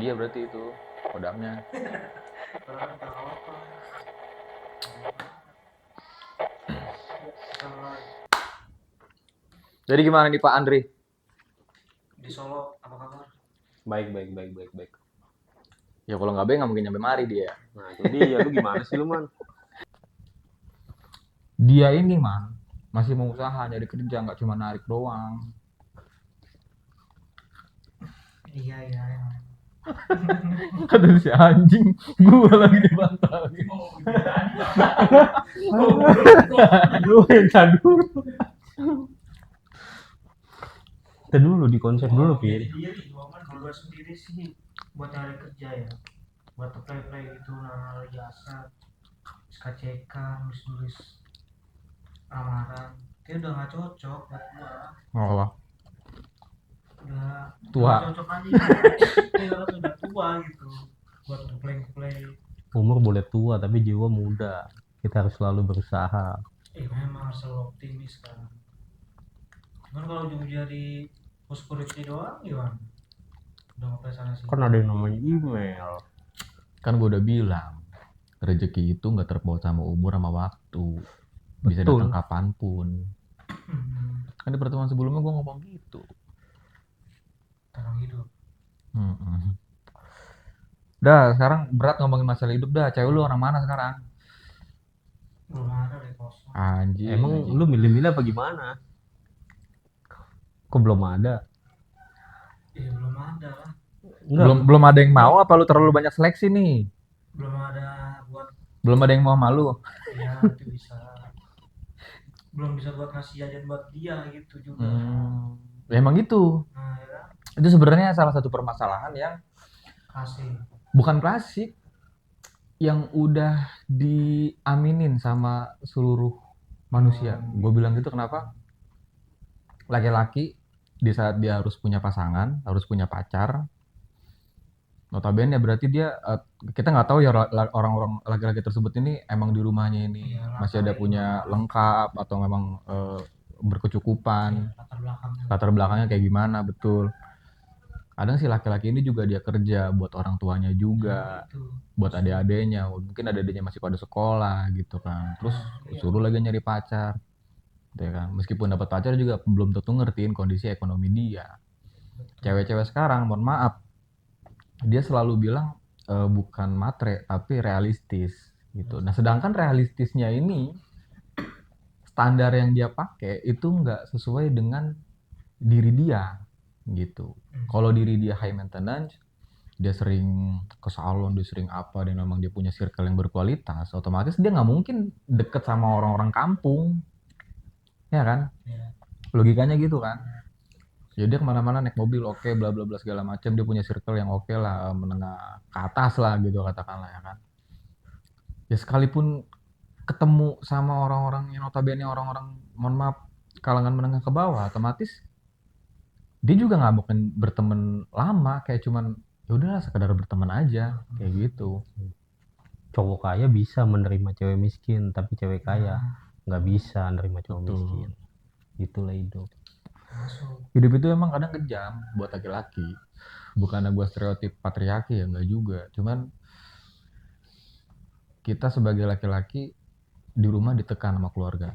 dia berarti itu kodamnya. Orang tahu apa? Salah Jadi gimana nih Pak Andri? di Solo apa kabar? Baik. Ya kalau nggak baik nggak mungkin nyampe mari dia. Nah itu dia, lu gimana sih lu man? Dia ini man masih mau usaha nyari kerja, nggak cuma narik doang. Iya. Kata si anjing, gua lagi dibantalin. Lu yang dulu. Kita dulu di konsep dulu Pir. Iya, kalau sendiri sih buat cari kerja ya, buat apply gitu, nalar jasa, SKCK, nulis lamaran, itu udah nggak cocok buat gua. Oh, Udah tua. nggak cocok aja. Kita udah tua gitu buat play. Umur boleh tua tapi jiwa muda. Kita harus selalu berusaha. Memang harus selalu optimis kan. Cuman kalau ujung-ujungnya di poskuriti doang gimana? Udah ngapain sana sini? Kan ada yang namanya email. Kan gua udah bilang, rezeki itu nggak terpaut sama umur sama waktu. Bisa Betul. datang kapanpun. Kan di pertemuan sebelumnya gua ngomong gitu. Tentang hidup. Udah, sekarang berat ngomongin masalah hidup dah. Cewek lu orang mana sekarang? Belum ada deh kosong. Anjing. Emang lu milih-milih apa gimana? Kok belum ada? Iya belum ada lah. Enggak. Belum ada yang mau apa lu terlalu banyak seleksi nih? Belum ada buat. Belum ada yang mau malu. Ya itu bisa. Belum bisa buat ngasih jajan buat dia gitu juga. Ya emang gitu. Nah ya kan. Itu sebenarnya salah satu permasalahan yang Kasih. bukan klasik, yang udah diaminin sama seluruh manusia. Gue bilang gitu kenapa? Laki-laki di saat dia harus punya pasangan, harus punya pacar, notabene berarti dia kita nggak tahu ya orang-orang laki-laki tersebut ini emang di rumahnya ini Iya, masih ada punya lengkap atau memang berkecukupan, latar belakangnya kayak gimana, betul. Kadang si laki-laki ini juga dia kerja buat orang tuanya juga, buat adik-adiknya, mungkin adik-adiknya masih pada sekolah gitu kan, terus suruh lagi nyari pacar, ya kan. Meskipun dapat pacar juga belum tentu ngertiin kondisi ekonomi dia. Cewek-cewek sekarang, mohon maaf, dia selalu bilang bukan matre tapi realistis gitu. Nah sedangkan realistisnya ini standar yang dia pakai itu nggak sesuai dengan diri dia gitu. Kalau diri dia high maintenance, dia sering ke salon, dia sering apa, dan memang dia punya circle yang berkualitas, otomatis dia nggak mungkin deket sama orang-orang kampung, ya kan? Logikanya gitu kan. Ya dia kemana-mana naik mobil, oke, bla bla bla segala macam, dia punya circle yang oke lah, menengah ke atas lah gitu katakanlah, ya kan. Ya sekalipun ketemu sama orang-orang yang notabene orang-orang, mohon maaf, kalangan menengah ke bawah, otomatis dia juga nggak mungkin berteman lama, kayak cuman ya udahlah sekedar berteman aja kayak gitu. Cowok kaya bisa menerima cewek miskin, tapi cewek kaya nggak bisa menerima cowok Betul. miskin. Itulah hidup. Hidup itu emang kadang kejam buat laki-laki. Bukannya gue stereotip patriarki ya, nggak juga. Cuman kita sebagai laki-laki di rumah ditekan sama keluarga.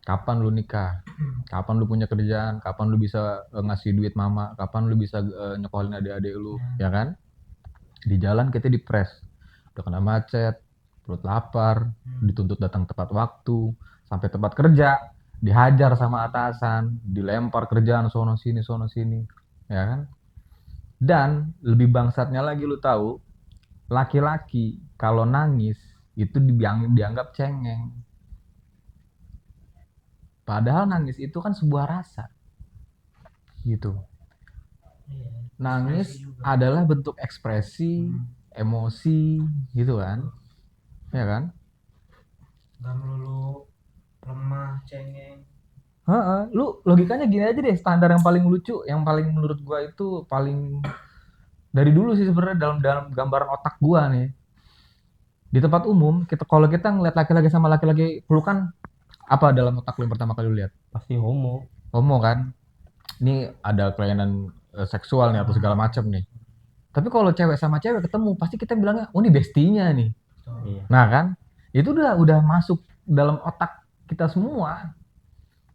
Kapan lu nikah? Kapan lu punya kerjaan? Kapan lu bisa ngasih duit mama? Kapan lu bisa nyekolin adik-adik lu? Ya kan? Di jalan kita dipres. Udah kena macet, perut lapar, dituntut datang tepat waktu, sampai tempat kerja dihajar sama atasan, dilempar kerjaan sono sini, ya kan? Dan lebih bangsatnya lagi, lu tahu, laki-laki kalau nangis itu dianggap cengeng. Padahal nangis itu kan sebuah rasa, gitu. Nangis adalah bentuk ekspresi emosi, gitu kan? Ya kan? Gak melulu lemah, cengeng. Lu logikanya gini aja deh, standar yang paling lucu, yang paling menurut gua itu paling dari dulu sih sebenarnya dalam gambaran otak gua nih. Di tempat umum, kalau kita ngeliat laki-laki sama laki-laki pelukan, apa dalam otak lu yang pertama kali lu lihat? Pasti homo. Homo kan? Ini ada kelainan seksual nih atau segala macam nih. Tapi kalau cewek sama cewek ketemu pasti kita bilangnya, oh ini bestinya nih. Betul. Iya. Nah kan, itu udah masuk dalam otak kita semua.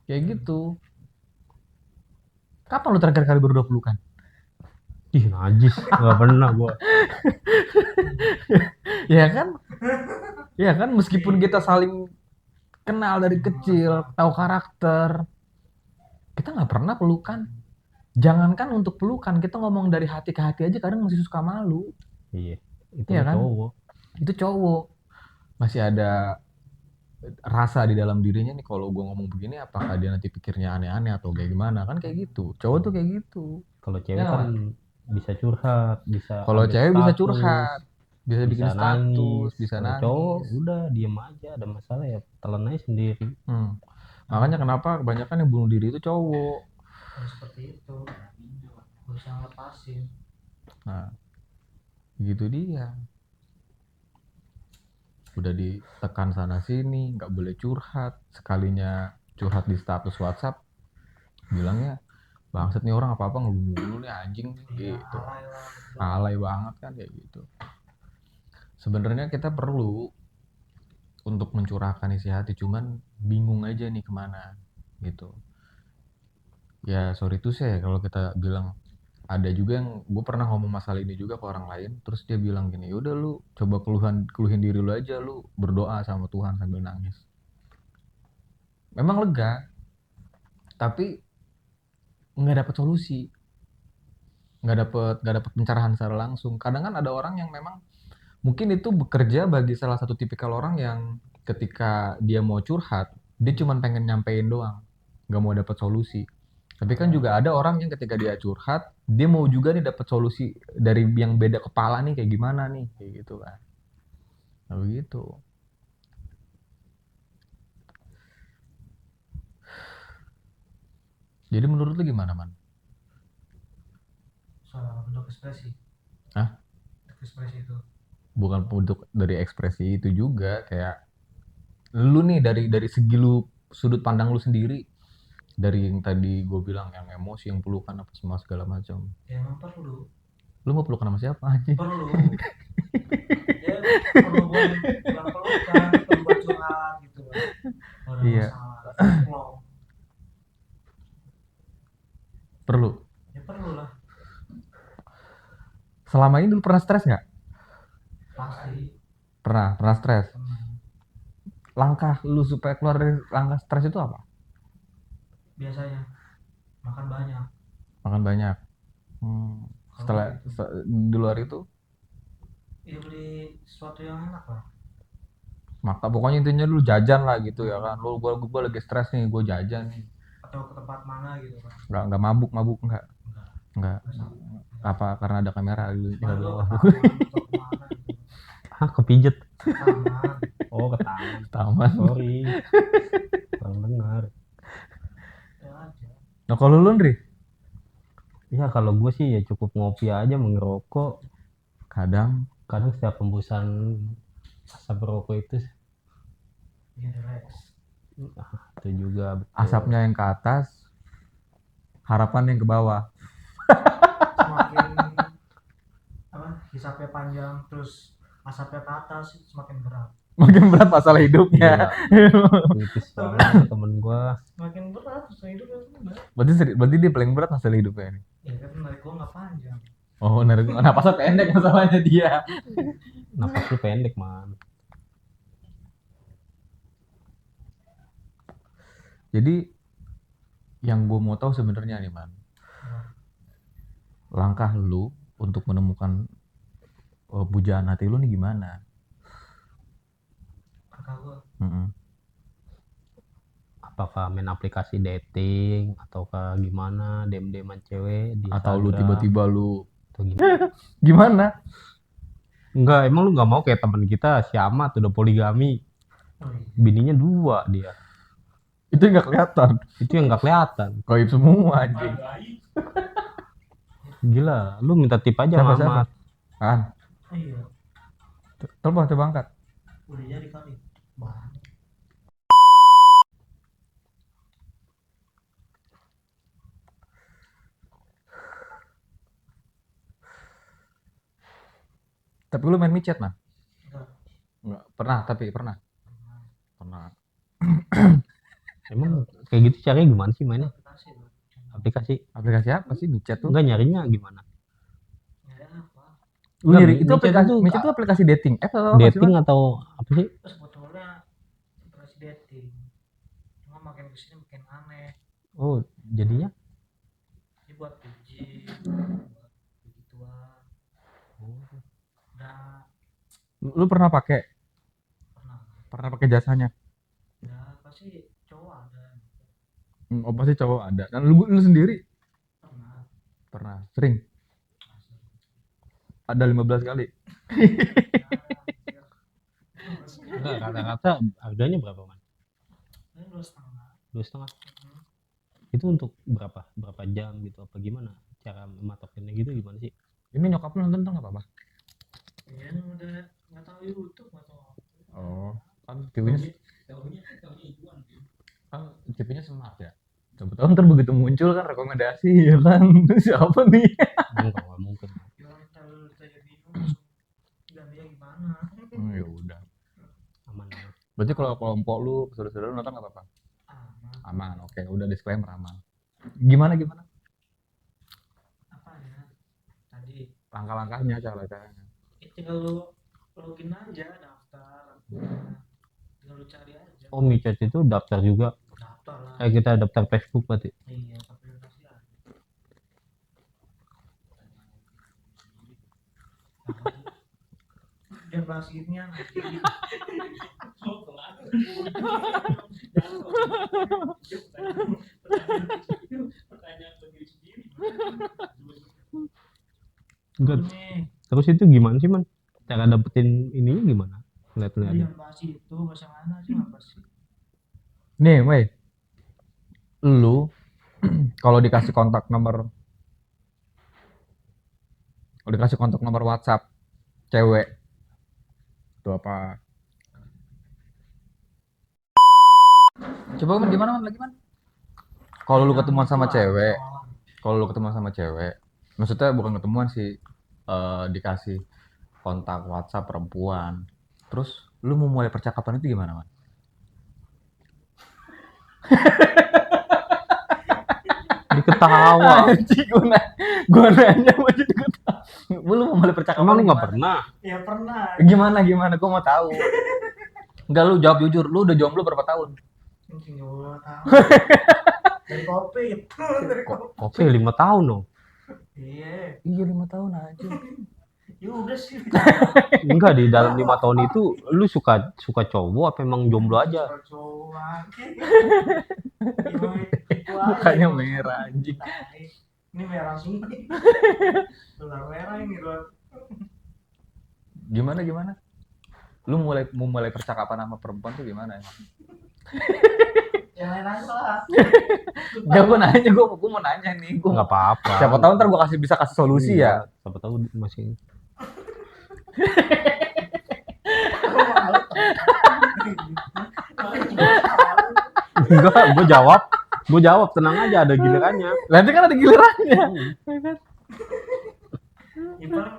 Kayak gitu. Kapan lu terakhir kali berdua pelukan? Ih, najis, nggak pernah gua. Ya kan? Ya kan, meskipun kita saling kenal dari kecil, tahu karakter, kita nggak pernah pelukan. Jangankan untuk pelukan, kita ngomong dari hati ke hati aja kadang masih suka malu. Iya, itu Iya mah kan? cowok. Itu cowok. Masih ada rasa di dalam dirinya nih, kalau gue ngomong begini apakah dia nanti pikirnya aneh-aneh atau kayak gimana, kan kayak gitu. Cowok tuh kayak gitu. Kalau cewek Ya, kan bisa curhat, bisa kalau update cewek bisa status, curhat, bisa bikin bisa status, nangis. bisa Kalau cowok nangis. udah diem aja, ada masalah ya telan aja sendiri. Makanya kenapa kebanyakan yang bunuh diri itu cowok. Kalau seperti itu gak bisa ngelepasin. Nah, gitu dia. Udah ditekan sana sini, nggak boleh curhat. Sekalinya curhat di status WhatsApp, bilangnya bangsat nih orang, apa-apa ngeluh mulu nih anjing nih, gitu. Alay lah. Alay banget kan kayak gitu. Sebenarnya kita perlu untuk mencurahkan isi hati, cuman bingung aja nih kemana gitu. Ya sorry tuh saya kalau kita bilang, ada juga yang gue pernah ngomong masalah ini juga ke orang lain, terus dia bilang gini, yaudah lu coba keluhin diri lu aja, lu berdoa sama Tuhan sambil nangis. Memang lega, tapi nggak dapat solusi, nggak dapet pencerahan secara langsung. Kadang kan ada orang yang memang mungkin itu bekerja bagi salah satu tipikal orang yang ketika dia mau curhat, dia cuma pengen nyampein doang, nggak mau dapat solusi. Tapi kan juga ada orang yang ketika dia curhat, dia mau juga nih dapat solusi dari yang beda kepala nih, kayak gimana nih, kayak gitu kan. Nah begitu. Jadi menurut lu gimana, Man? Soal bentuk ekspresi. Hah? Bentuk ekspresi itu. Bukan untuk dari ekspresi itu juga, kayak lu nih dari segi lu, sudut pandang lu sendiri, dari yang tadi gue bilang yang emosi, yang pelukan apa semua segala macam. Ya emang perlu. Lu mau pelukan sama siapa anjing? Perlu. Ya perlu buat pelukan, perlu buat curhat gitu kan. Kalau ada Iya, masalah. Kalau perlu. ya perlu lah. Selama ini lu pernah stres nggak? Pasti. Pernah stres. Langkah lu supaya keluar dari langkah stres itu apa? Biasanya makan banyak. Makan banyak. Kalau Di luar itu, ya beli sesuatu yang enak lah. maka pokoknya intinya lu jajan lah gitu ya kan. Gua lagi stres nih, gua jajan nih. Atau ke tempat mana gitu kan. Nggak mabuk enggak. Enggak. Enggak. Apa karena ada kamera lu Cuma nggak lu bilang ke mabuk. taman atau kemana gitu. Ah, kepijet. Taman. Oh, ke taman. Taman. Sorry, kurang dengar. Ya aja. Nah kalau lu Ndri, Ya kalau gue sih ya cukup ngopi aja, mengerokok. kadang Kadang setiap hembusan asap rokok itu Bikin relax. itu juga betul. asapnya yang ke atas, harapan yang ke bawah. Semakin apa hisapnya panjang terus asapnya ke atas semakin berat. Makin berat masalah hidupnya. Kritis banget temen gue. Semakin berat terus hidupnya berat. Berarti dia paling berat masalah hidupnya ini. Ya kan narik gua nggak panjang. Oh, napasnya pendek masalahnya dia. Napas lu pendek man. Jadi yang gue mau tahu sebenarnya nih Man, langkah lu untuk menemukan pujaan hati lu nih gimana? Kakak gua Apakah main aplikasi dating ataukah gimana, dem-deman cewek di Atau lu Instagram, tiba-tiba lu atau gimana? gimana? Enggak, emang lu nggak mau kayak temen kita si Ahmad udah poligami, bininya 2 dia. Itu nggak kelihatan. Itu yang nggak kelihatan. Gaib semua anjing. Gila, lu minta tip aja Siapa, sama Ahmad. Kan? Iya. Telepon, coba angkat. Udah jadi kali. Banyak. Tapi lu main micet, Man? Enggak Enggak. Pernah, tapi pernah. pernah. Pernah. Emang kayak gitu caranya gimana sih mainnya? Aplikasi bro. Aplikasi? Aplikasi apa sih micet tuh? Enggak, nyarinya gimana? Nyari apa? Lu Enggak, nyari itu micet aplikasi itu micet itu aplikasi dating app atau apa sih, dating Man? atau apa sih? Terus sebetulnya aplikasi dating. Cuma makin kesini makin aneh. Oh, jadinya Ini buat puji, buat begituan. Udah Lu pernah pakai pernah. jasanya? Ya pasti cowok ada. Oh, pasti cowok ada. Dan lu sendiri Pernah. pernah sering ada 15 kali. enggak, kata-kata harganya berapa, Man? Ini 2,5. 2,5. Itu untuk berapa jam gitu apa gimana? Cara matokinnya gitu gimana sih? Ini nyokap lu nonton tuh nggak apa-apa? Ya udah nggak tahu YouTube nggak tahu. Oh, kan TV-nya smart ya. Coba tahu ntar begitu muncul kan rekomendasi ya kan. Siapa nih? Enggak mungkin. Kalau kita bingung langsung gantinya gimana? Ya udah. Aman. Berarti kalau kelompok lu, saudara-saudara lu nonton nggak apa-apa? Aman. Aman, oke. Udah disclaimer aman. Gimana? Apa ya? Tadi Langkah-langkahnya, cara-caranya. tinggal lu login aja daftar. Tinggal lu cari aja. Oh, micet itu daftar juga. Daftar lah. Kayak kita daftar Facebook berarti. Iya, tapi udah pasti ada. Jangan bahas ginian nanti. Enggak. Nih, Terus itu gimana sih, Man? Cara dapetin ininya gimana? Lihat-lihat. jangan bahas itu, bahas yang mana sih apa sih? Nih, Wei. Lu kalau dikasih kontak nomor WhatsApp cewek itu apa? Coba Man, gimana Man lagi Man? Kalau lu ketemuan sama cewek, maksudnya bukan ketemuan sih, dikasih kontak WhatsApp perempuan, terus lu mau mulai percakapan itu gimana Man? Diketawa. Anjing, gua nanya masih ketawa. Lu mau mulai percakapan Emang lu nggak gimana? pernah? Ya pernah. Gimana? Gua mau tahu. Enggak, lu jawab jujur. Lu udah jomblo berapa tahun? Mungkin gua tahu. Dari kopi itu, dari kopi. Kopi 5 tahun dong. Iya, Iya 5 tahun aja. ya udah sih. Enggak, di dalam 5 tahun itu lu suka cowok apa emang jomblo aja? Suka cowok. Gimana itu Mukanya aja, merah anjing. Ini merah semua. Benar merah ini loh. Gimana? Lu mau mulai percakapan sama perempuan tuh gimana emang? Yang lain aja lah. Enggak, gua mau nanya nih. Enggak apa-apa. Siapa tahu ntar gua bisa kasih solusi ya. Siapa tahu masih. Enggak, gue jawab tenang aja, ada gilirannya. Nanti kan ada gilirannya. Ya paling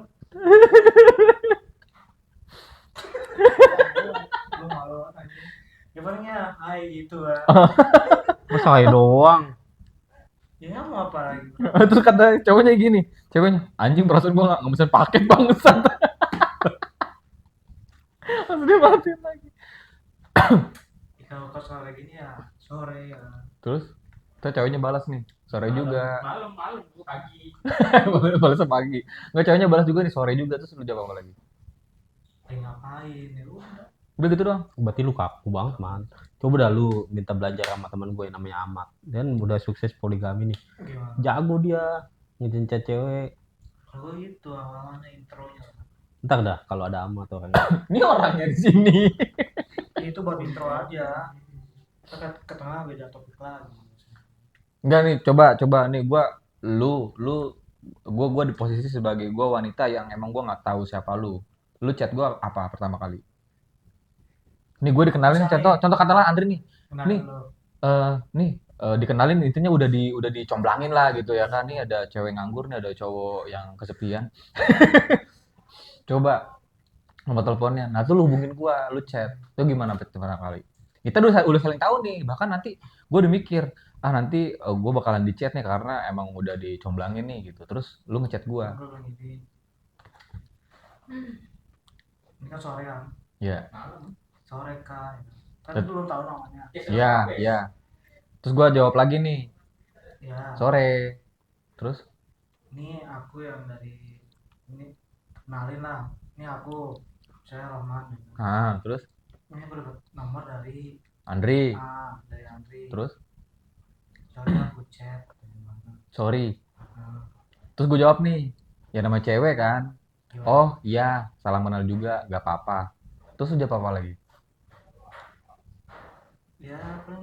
gue malu aja. Ya palingnya hai gitu lah. Masa kayak doang. Ya mau apa lagi? Terus kata ceweknya, anjing perasaan gua nggak bisa paket bangsat. Terus dia matiin lagi. Kalau pas sore gini ya sore ya. Terus ceweknya balas nih, sore juga. Malam pagi. Balasnya pagi. Nggak, ceweknya balas juga nih sore juga, terus lu jawab apa lagi? Ngapain ya Udah gitu doang. Berarti lu kaku banget, Man. Coba dah lu minta belajar sama teman gue yang namanya Ahmad. Dan udah sukses poligami nih. Gimana? Jago dia ngejencat cewek. Kalau itu awalnya intronya. Ntar dah kalau ada Ahmad orangnya. Ini orangnya di sini. Itu buat intro aja. Kita ke tengah beda topik lagi. Enggak nih, coba nih gua di posisi sebagai gua wanita yang emang gua nggak tahu siapa lu. Lu chat gua apa pertama kali? Nih gue dikenalin, contoh katalah Andri nih. Nih, dikenalin, intinya udah dicomblangin lah gitu ya kan. Nih ada cewek nganggur, nih ada cowok yang kesepian. Coba nomor teleponnya. Nah tuh lu hubungin gua, lu chat. Itu gimana pertama kali? Kita udah saling tahu nih. Bahkan nanti gua udah mikir, ah nanti gua bakalan di chat nih karena emang udah dicomblangin nih gitu. Terus lu ngechat gua. Gue bilang gini, ini kan sore kan, Ya, sore kan, kan Tet- belum tahu namanya. ya, ya. Terus gua jawab lagi nih, Ya, sore. Terus, ini aku yang dari ini, kenalin lah, ini aku, saya Rahman. terus Ini aku dapat nomor dari Andri. dari Andri. Terus, Soalnya aku chat dari mana. sorry. Nah, Terus gue jawab nih, ya nama cewek kan. gimana? Oh iya, salam kenal juga, gak apa-apa. Terus udah apa lagi? Ya paling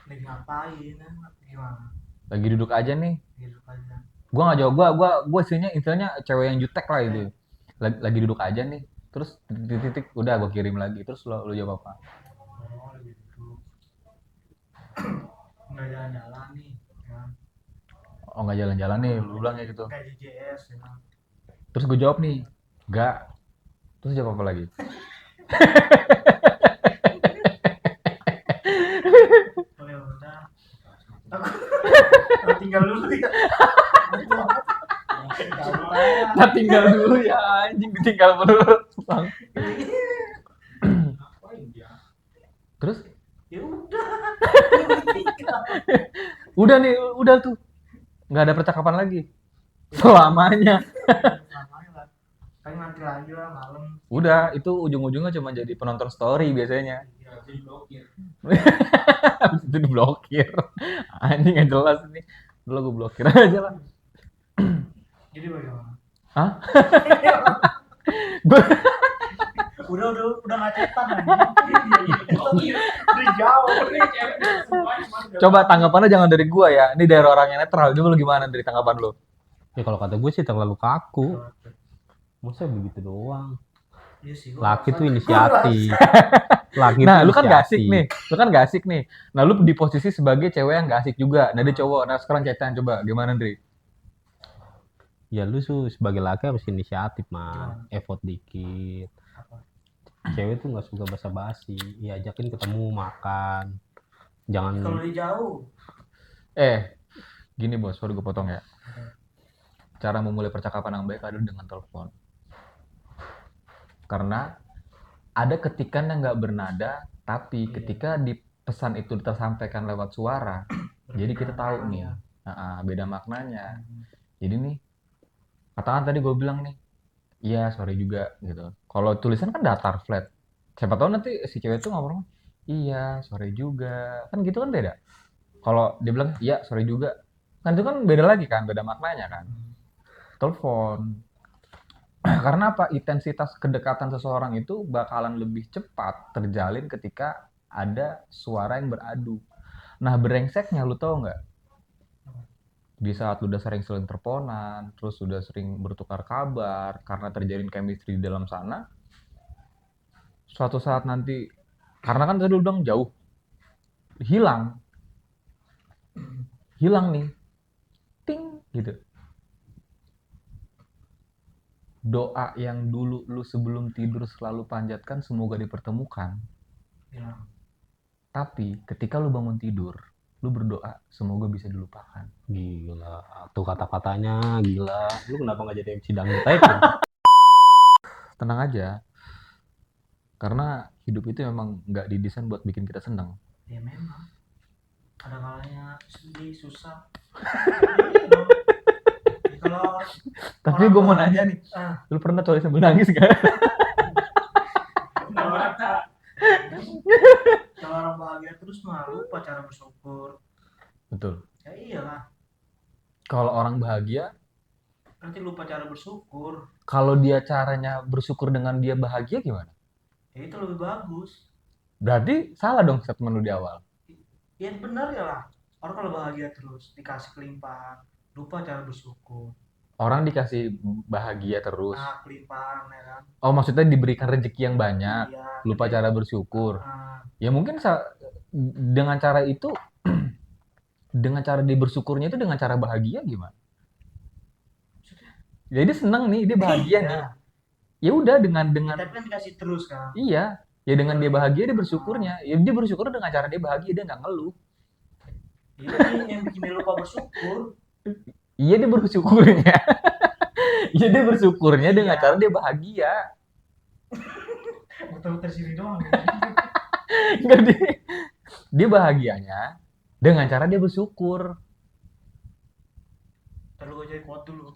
lagi ngapain, gimana? Lagi duduk aja nih. Gitu aja. Gue gak jawab, gue istilahnya cewek yang jutek lah itu. Lagi duduk aja nih. Terus titik-titik, udah gue kirim lagi. Terus lu jawab apa? Oh, lagi duduk. Nggak jalan-jalan nih, ya. Oh gak jalan-jalan nih, lu bilang kayak gitu. Kayak JJS, ya. Terus gue jawab nih, gak. Terus jawab apa lagi? Oh ya udah. Aku tinggal dulu ya. Nah tinggal dulu ya anjing, ditinggal menurut bang. Terus Ya udah. udah nih, udah tuh. Nggak ada percakapan lagi. Selamanya. Namanya lah. Paling nanti lagi lah malam. Udah, itu ujung-ujungnya cuma jadi penonton story biasanya. Ya, jadi blokir. Habis itu diblokir. Anjing nggak jelas nih. Dulu gue blokir aja lah. Jadi bagaimana? Hah? Gue Udah nggak cetan anjing. Udah jauh. coba tanggapannya jangan dari gua ya. Ini dari orang yang netral. Coba lu gimana dari tanggapan lu? Ya kalau kata gue sih terlalu kaku. Masa begitu doang? Iya sih, gua Laki rasa- tuh inisiatif. Laki Nah, tuh lu kan gak asik inisiatif. nih. Lu kan gak asik nih. Nah, lu di posisi sebagai cewek yang gak asik juga. Nah, dia cowok. Nah, sekarang cetan coba. Gimana, Ndri? Ya lu tuh sebagai laki harus inisiatif, Gimana? man. Effort dikit. Apa? Cewek tuh nggak suka basa-basi. Ya ajakin ketemu makan. Jangan Kalau dia jauh, Gini bos, sorry gue potong ya. Cara memulai percakapan yang baik adalah dengan telepon. Karena ada ketikan yang gak bernada, tapi Iya. ketika di pesan itu tersampaikan lewat suara, jadi kita tahu nih, beda maknanya. Jadi nih, katakan tadi gue bilang nih, iya sorry juga gitu. Kalau tulisan kan datar flat. Siapa tahu nanti si cewek itu ngomong, iya sorry juga, kan gitu kan beda. Kalau dia bilang iya sorry juga, kan itu kan beda lagi kan, beda maknanya kan. Telepon. Karena apa? Intensitas kedekatan seseorang itu bakalan lebih cepat terjalin ketika ada suara yang beradu. Nah brengseknya lu tau nggak? Di saat lu udah sering teleponan, terus udah sering bertukar kabar, karena terjalin chemistry di dalam sana, suatu saat nanti, karena kan tadi lu bilang jauh, hilang nih, ting gitu. Doa yang dulu lu sebelum tidur selalu panjatkan semoga dipertemukan. bilang. Tapi ketika lu bangun tidur, lu berdoa semoga bisa dilupakan. gila. Tuh kata-katanya gila. Lu kenapa nggak jadi MC dangdut aja? Tenang aja, karena hidup itu memang nggak didesain buat bikin kita senang. Ya memang. Ada kalanya sedih, susah. Kalau Tapi gue mau nanya nih, lu pernah tulis sambil nangis gak? kalau orang bahagia terus mah lupa cara bersyukur. Betul. Ya iyalah, Kalau orang bahagia, nanti lupa cara bersyukur. kalau dia caranya bersyukur dengan dia bahagia gimana? Ya itu lebih bagus. Berarti salah dong statement lu di awal. Ya benar ya lah. Orang kalau bahagia terus dikasih kelimpahan, lupa cara bersyukur. Orang dikasih bahagia terus. Nah, kelimpahan ya kan. Oh maksudnya diberikan rezeki yang banyak, Iya. lupa cara bersyukur. Nah, Ya mungkin dengan cara itu, dengan cara dia bersyukurnya itu dengan cara bahagia gimana? Jadi dia seneng nih, dia bahagia nih. Ya, Ya udah dengan tapi kan dikasih terus kan. iya, ya dengan dia bahagia dia bersyukurnya. Ya dia bersyukur dengan cara dia bahagia, dia nggak ngeluh. Itu yang bikin dia lupa bersyukur. Iya dia bersyukurnya. Iya dia bersyukurnya dengan Iya. cara dia bahagia. Muter-muter sini doang. Nggak, dia bahagianya dengan cara dia bersyukur. Terus gue jadi kuat dulu.